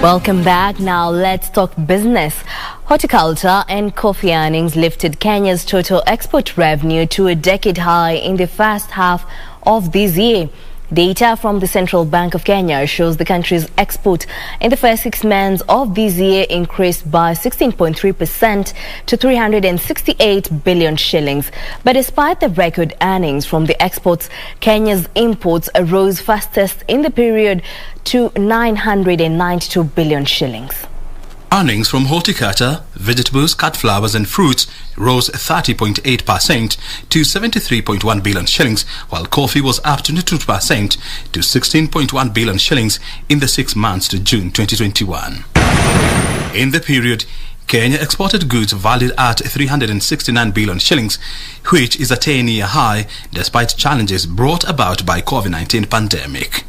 Welcome back. Now let's talk business. Horticulture and coffee earnings lifted Kenya's total export revenue to a decade high in the first half of this year. Data from the Central Bank of Kenya shows the country's export in the first 6 months of this year increased by 16.3% to 368 billion shillings. But despite the record earnings from the exports, Kenya's imports rose fastest in the period to 992 billion shillings. Earnings from horticulture, vegetables, cut flowers and fruits rose 30.8% to 73.1 billion shillings, while coffee was up 22% to 16.1 billion shillings in the 6 months to June 2021. In the period, Kenya exported goods valued at 369 billion shillings, which is a 10-year high despite challenges brought about by COVID-19 pandemic.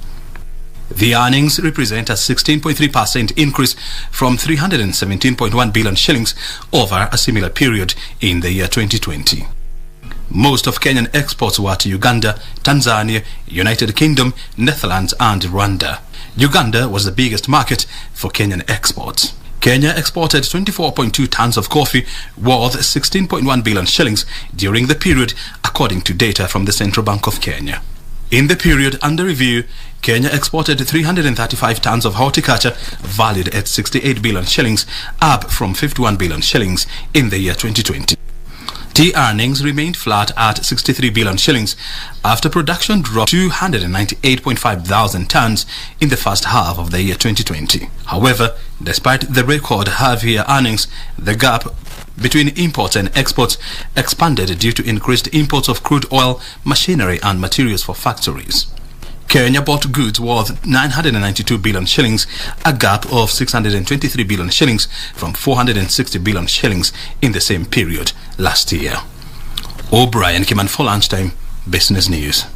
The earnings represent a 16.3% increase from 317.1 billion shillings over a similar period in the year 2020. Most of Kenyan exports were to Uganda, Tanzania, United Kingdom, Netherlands and Rwanda. Uganda was the biggest market for Kenyan exports. Kenya exported 24.2 tons of coffee worth 16.1 billion shillings during the period, according to data from the Central Bank of Kenya. In the period under review, Kenya exported 335 tons of horticulture valued at 68 billion shillings, up from 51 billion shillings in the year 2020. Tea earnings remained flat at 63 billion shillings after production dropped 298.5 thousand tons in the first half of the year 2020. However, despite the record half-year earnings, the gap between imports and exports expanded due to increased imports of crude oil, machinery and materials for factories. Kenya bought goods worth 992 billion shillings, a gap of 623 billion shillings from 460 billion shillings in the same period last year. O'Brien Kiman for Lunchtime Business News.